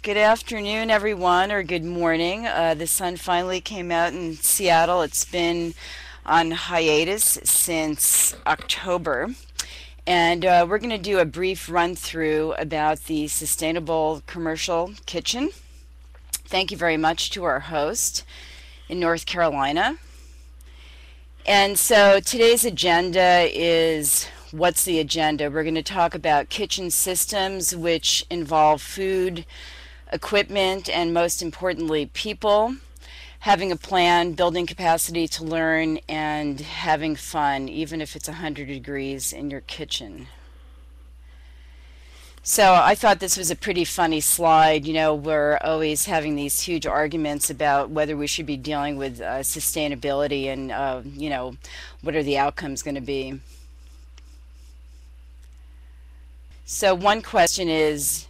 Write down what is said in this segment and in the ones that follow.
Good afternoon, everyone, or good morning. The sun finally came out in Seattle. It's been on hiatus since October. And we're going to do a brief run through about the Sustainable Commercial Kitchen. Thank you very much to our host in North Carolina. And so today's agenda is what's the agenda? We're going to talk about kitchen systems, which involve food, equipment, and most importantly, people, having a plan, building capacity to learn, and having fun, even if it's 100 degrees in your kitchen. So I thought this was a pretty funny slide. You know, we're always having these huge arguments about whether we should be dealing with sustainability and, what are the outcomes going to be. So one question is,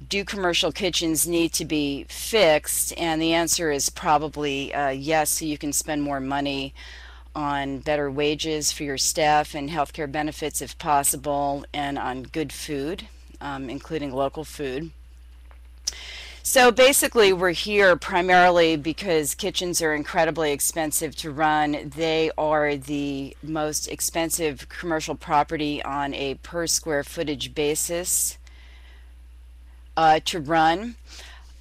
do commercial kitchens need to be fixed? And the answer is probably yes, so you can spend more money on better wages for your staff and healthcare benefits if possible, and on good food, including local food. So basically we're here primarily because kitchens are incredibly expensive to run. They are the most expensive commercial property on a per square footage basis to run.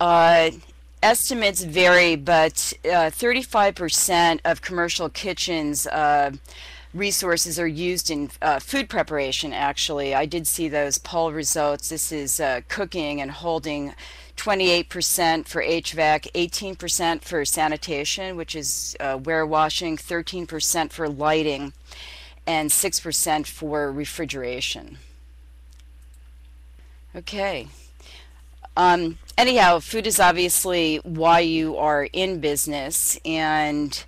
Estimates vary, but 35% of commercial kitchens resources are used in food preparation, actually. I did see those poll results. This is cooking and holding, 28% for HVAC, 18% for sanitation, which is warewashing, 13% for lighting, and 6% for refrigeration. Okay. Anyhow, food is obviously why you are in business, and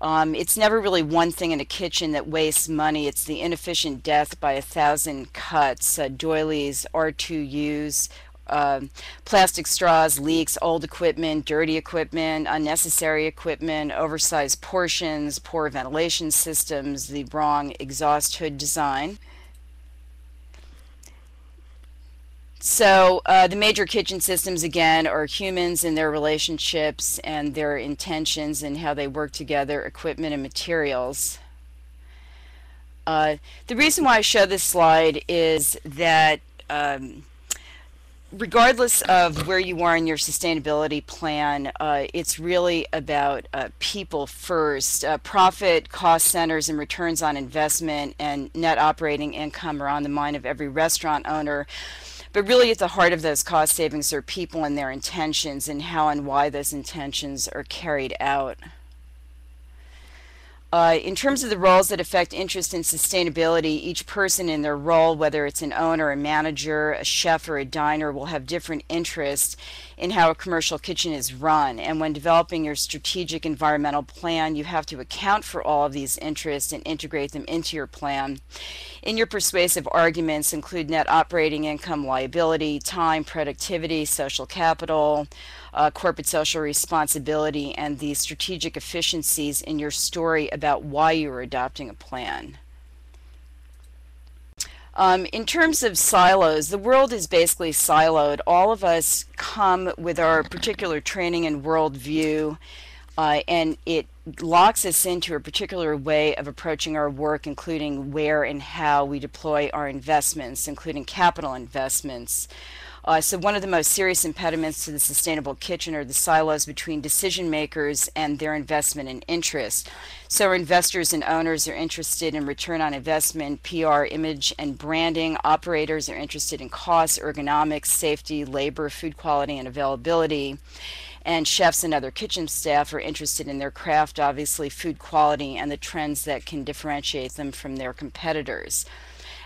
it's never really one thing in a kitchen that wastes money. It's the inefficient death by 1,000 cuts, doilies, R2Us, plastic straws, leaks, old equipment, dirty equipment, unnecessary equipment, oversized portions, poor ventilation systems, the wrong exhaust hood design. So the major kitchen systems, again, are humans and their relationships and their intentions and how they work together, equipment and materials. The reason why I show this slide is that regardless of where you are in your sustainability plan, it's really about people first. Profit, cost centers, and returns on investment and net operating income are on the mind of every restaurant owner. But really at the heart of those cost savings are people and their intentions and how and why those intentions are carried out. In terms of the roles that affect interest in sustainability, each person in their role, whether it's an owner, a manager, a chef, or a diner, will have different interests in how a commercial kitchen is run. And when developing your strategic environmental plan, you have to account for all of these interests and integrate them into your plan. In your persuasive arguments include net operating income, liability, time, productivity, social capital, corporate social responsibility, and the strategic efficiencies in your story about why you are adopting a plan. In terms of silos, the world is basically siloed. All of us come with our particular training and worldview, and it locks us into a particular way of approaching our work, including where and how we deploy our investments, including capital investments. So one of the most serious impediments to the sustainable kitchen are the silos between decision makers and their investment and interest. So investors and owners are interested in return on investment, PR, image, and branding. Operators are interested in costs, ergonomics, safety, labor, food quality, and availability. And chefs and other kitchen staff are interested in their craft, obviously food quality, and the trends that can differentiate them from their competitors.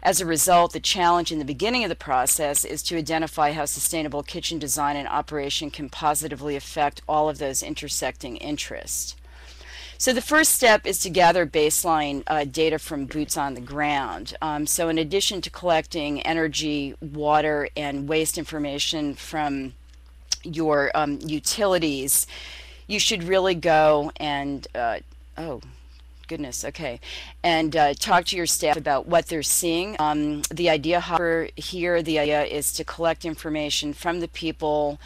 As a result, the challenge in the beginning of the process is to identify how sustainable kitchen design and operation can positively affect all of those intersecting interests. So the first step is to gather baseline data from boots on the ground. So in addition to collecting energy, water, and waste information from your utilities, you should really go and, oh goodness, okay, and talk to your staff about what they're seeing. The idea here, the idea is to collect information from the people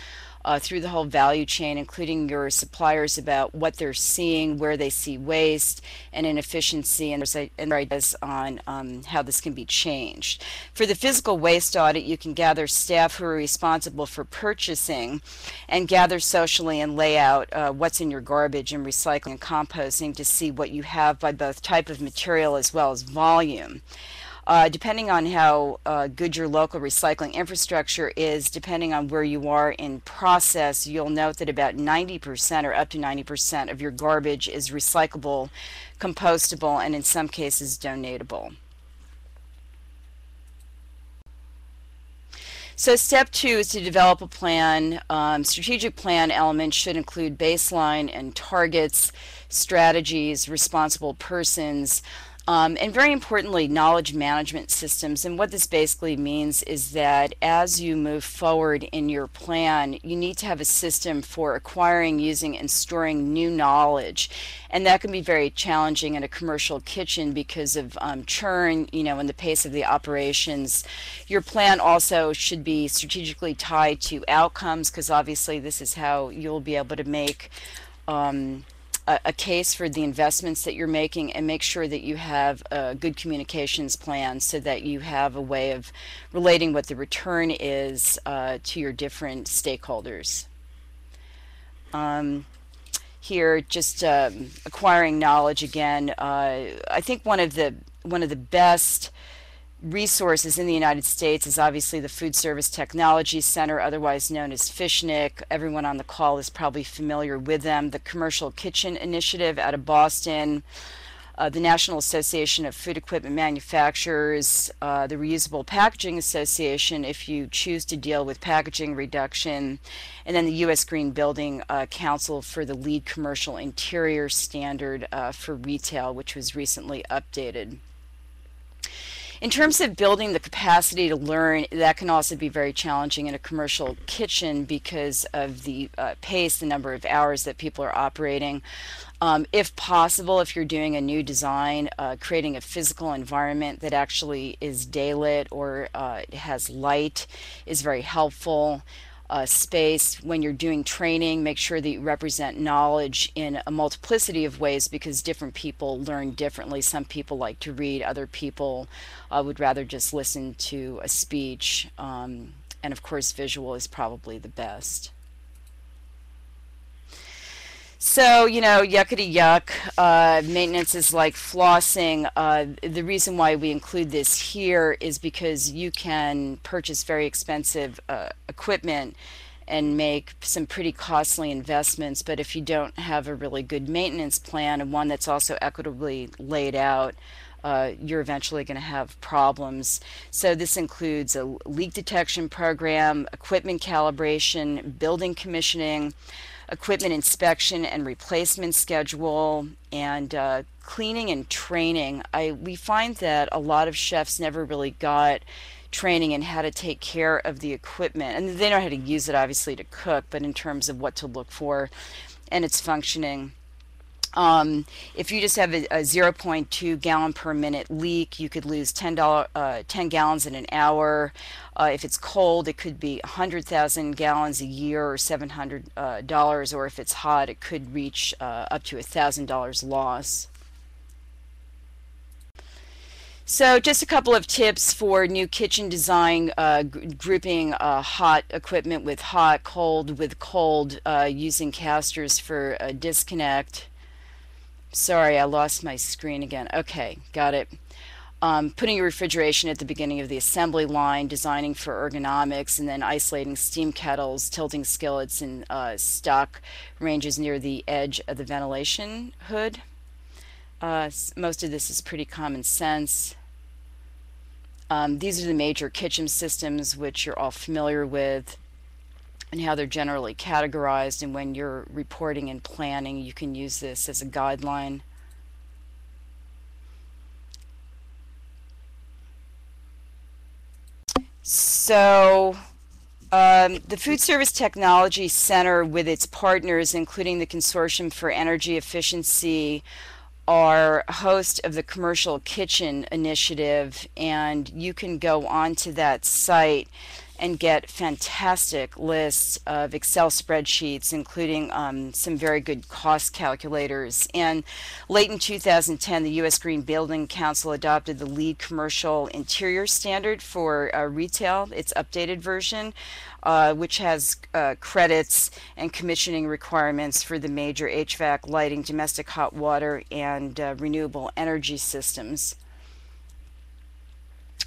through the whole value chain, including your suppliers about what they're seeing, where they see waste and inefficiency, and ideas on how this can be changed. For the physical waste audit, you can gather staff who are responsible for purchasing and gather socially and lay out what's in your garbage and recycling and composting to see what you have by both type of material as well as volume. Depending on how good your local recycling infrastructure is, depending on where you are in process, you'll note that about 90% or up to 90% of your garbage is recyclable, compostable, and in some cases donatable. So step 2 is to develop a plan. Strategic plan elements should include baseline and targets, strategies, responsible persons, and very importantly, knowledge management systems. And what this basically means is that as you move forward in your plan, you need to have a system for acquiring, using, and storing new knowledge. And that can be very challenging in a commercial kitchen because of churn, and the pace of the operations. Your plan also should be strategically tied to outcomes, because obviously this is how you'll be able to make a case for the investments that you're making, and make sure that you have a good communications plan so that you have a way of relating what the return is to your different stakeholders. Here, just acquiring knowledge again. I think one of the best resources in the United States is obviously the Food Service Technology Center, otherwise known as FSHNC. Everyone on the call is probably familiar with them. The Commercial Kitchen Initiative out of Boston, the National Association of Food Equipment Manufacturers, the Reusable Packaging Association if you choose to deal with packaging reduction, and then the U.S. Green Building Council for the LEED Commercial Interior Standard for retail, which was recently updated. In terms of building the capacity to learn, that can also be very challenging in a commercial kitchen because of the pace, the number of hours that people are operating. If possible, if you're doing a new design, creating a physical environment that actually is daylit or has light is very helpful. Space, when you're doing training, make sure that you represent knowledge in a multiplicity of ways, because different people learn differently. Some people like to read, other people would rather just listen to a speech, and of course visual is probably the best. So, yuckity yuck, maintenance is like flossing. The reason why we include this here is because you can purchase very expensive equipment and make some pretty costly investments, but if you don't have a really good maintenance plan and one that's also equitably laid out, you're eventually going to have problems. So this includes a leak detection program, equipment calibration, building commissioning, equipment inspection and replacement schedule, and cleaning and training. We find that a lot of chefs never really got training in how to take care of the equipment, and they know how to use it obviously to cook, but in terms of what to look for and its functioning. If you just have a 0.2 gallon per minute leak, you could lose 10 gallons in an hour. If it's cold, it could be 100,000 gallons a year, or $700, or if it's hot, it could reach up to $1,000 loss. So just a couple of tips for new kitchen design, grouping hot equipment with hot, cold with cold, using casters for disconnect. Sorry, I lost my screen again. Okay, got it. Putting your refrigeration at the beginning of the assembly line, designing for ergonomics, and then isolating steam kettles, tilting skillets, and stock ranges near the edge of the ventilation hood. Most of this is pretty common sense. These are the major kitchen systems which you're all familiar with, and how they're generally categorized, and when you're reporting and planning you can use this as a guideline. So the Food Service Technology Center with its partners, including the Consortium for Energy Efficiency, are host of the Commercial Kitchen Initiative, and you can go onto that site and get fantastic lists of Excel spreadsheets, including some very good cost calculators. And late in 2010, the U.S. Green Building Council adopted the LEED Commercial Interior Standard for retail, its updated version, which has credits and commissioning requirements for the major HVAC, lighting, domestic hot water, and renewable energy systems.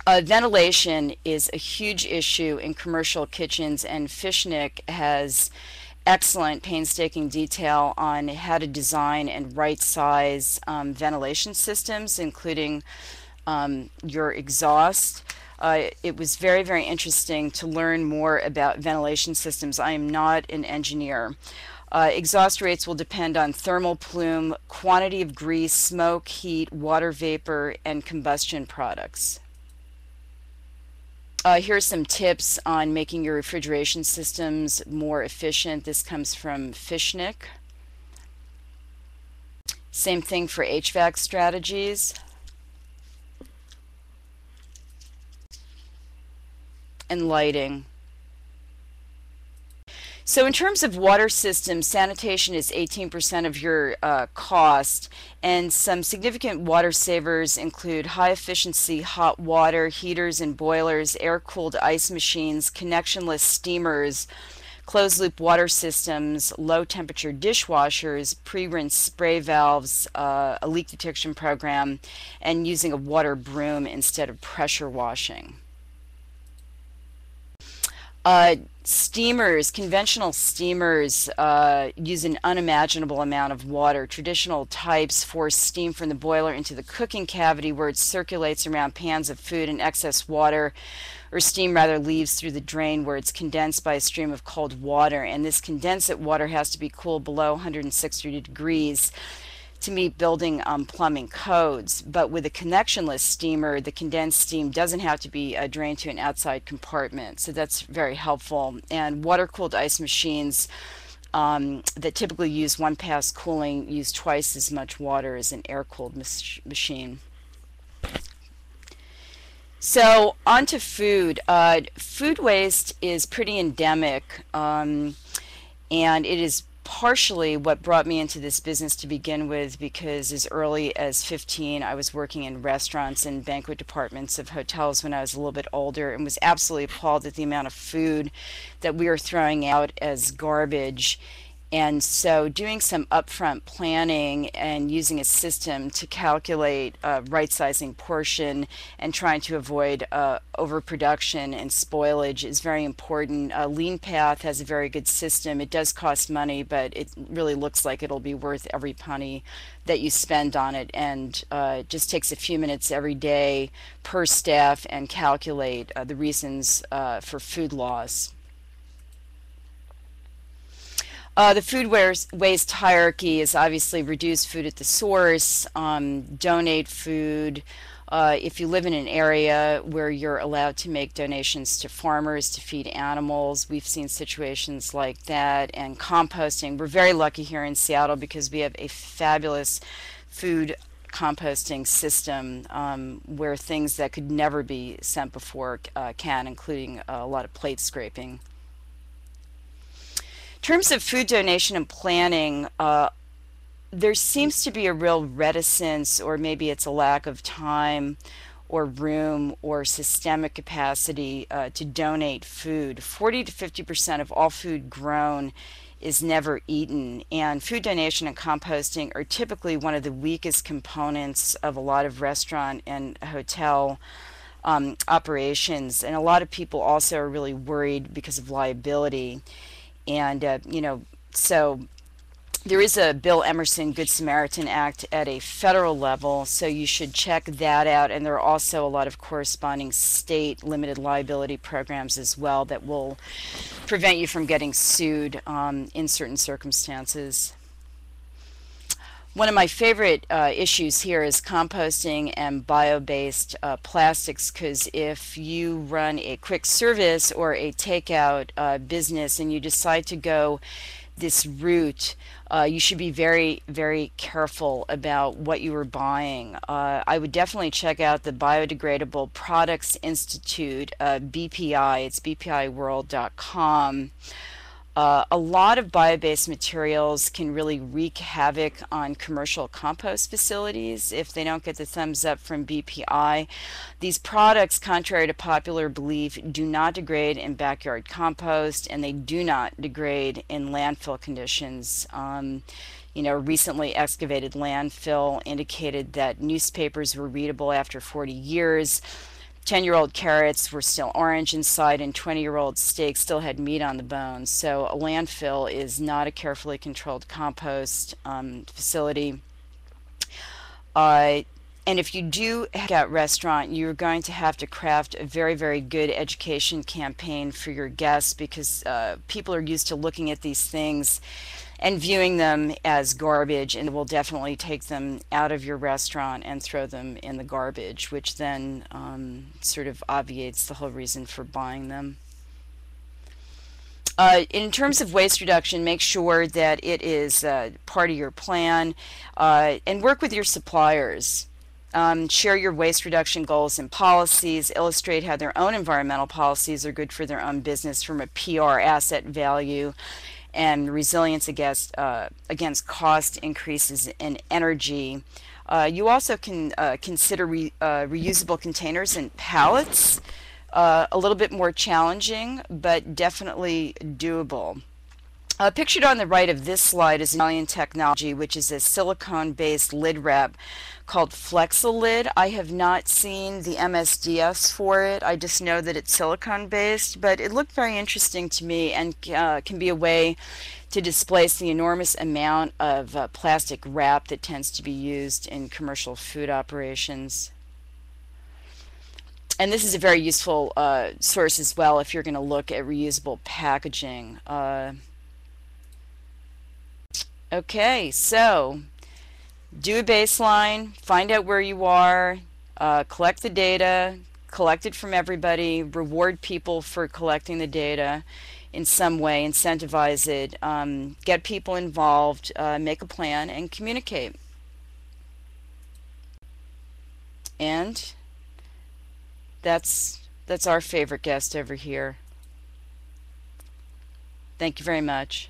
Ventilation is a huge issue in commercial kitchens, and Fishnick has excellent, painstaking detail on how to design and right size ventilation systems, including your exhaust. It was very, very interesting to learn more about ventilation systems. I am not an engineer. Exhaust rates will depend on thermal plume, quantity of grease, smoke, heat, water vapor, and combustion products. Here are some tips on making your refrigeration systems more efficient. This comes from Fishnick. Same thing for HVAC strategies. And lighting. So in terms of water systems, sanitation is 18% of your cost, and some significant water savers include high efficiency hot water heaters and boilers, air-cooled ice machines, connectionless steamers, closed-loop water systems, low-temperature dishwashers, pre-rinse spray valves, a leak detection program, and using a water broom instead of pressure washing. Steamers, conventional steamers use an unimaginable amount of water. Traditional types force steam from the boiler into the cooking cavity where it circulates around pans of food, and excess water, or steam rather, leaves through the drain where it's condensed by a stream of cold water. And this condensate water has to be cooled below 160 degrees to meet building plumbing codes. But with a connectionless steamer, the condensed steam doesn't have to be drained to an outside compartment, so that's very helpful. And water-cooled ice machines that typically use one-pass cooling use twice as much water as an air-cooled machine. So on to food. Food waste is pretty endemic, and it is partially what brought me into this business to begin with, because as early as 15 I was working in restaurants and banquet departments of hotels when I was a little bit older, and was absolutely appalled at the amount of food that we were throwing out as garbage. And so doing some upfront planning and using a system to calculate right-sizing portion and trying to avoid overproduction and spoilage is very important. LeanPath has a very good system. It does cost money, but it really looks like it'll be worth every penny that you spend on it, and it just takes a few minutes every day per staff and calculate the reasons for food loss. The food waste hierarchy is obviously reduce food at the source, donate food. If you live in an area where you're allowed to make donations to farmers to feed animals, we've seen situations like that. And composting, we're very lucky here in Seattle because we have a fabulous food composting system where things that could never be sent before can, including a lot of plate scraping. In terms of food donation and planning, there seems to be a real reticence, or maybe it's a lack of time or room or systemic capacity to donate food. 40 to 50% of all food grown is never eaten, and food donation and composting are typically one of the weakest components of a lot of restaurant and hotel operations. And a lot of people also are really worried because of liability. And, so there is a Bill Emerson Good Samaritan Act at a federal level, so you should check that out. And there are also a lot of corresponding state limited liability programs as well that will prevent you from getting sued in certain circumstances. One of my favorite issues here is composting and bio-based plastics, because if you run a quick service or a takeout business and you decide to go this route, you should be very, very careful about what you are buying. I would definitely check out the Biodegradable Products Institute, BPI. It's bpiworld.com. A lot of bio-based materials can really wreak havoc on commercial compost facilities if they don't get the thumbs up from BPI. These products, contrary to popular belief, do not degrade in backyard compost, and they do not degrade in landfill conditions. Recently excavated landfill indicated that newspapers were readable after 40 years. 10-year-old carrots were still orange inside, and 20-year-old steaks still had meat on the bones. So a landfill is not a carefully controlled compost facility. And if you do have a restaurant, you're going to have to craft a very, very good education campaign for your guests, because people are used to looking at these things and viewing them as garbage, and will definitely take them out of your restaurant and throw them in the garbage, which then sort of obviates the whole reason for buying them. In terms of waste reduction, make sure that it is part of your plan, and work with your suppliers. Share your waste reduction goals and policies, illustrate how their own environmental policies are good for their own business from a PR asset value and resilience against cost increases in energy. You also can consider reusable containers and pallets. A little bit more challenging, but definitely doable. Pictured on the right of this slide is Italian technology, which is a silicone-based lid wrap called Flexilid. I have not seen the MSDS for it. I just know that it's silicone-based, but it looked very interesting to me, and can be a way to displace the enormous amount of plastic wrap that tends to be used in commercial food operations. And this is a very useful source as well if you're going to look at reusable packaging. Okay, so do a baseline, find out where you are, collect the data, collect it from everybody, reward people for collecting the data in some way, incentivize it, get people involved, make a plan, and communicate. And that's our favorite guest over here. Thank you very much.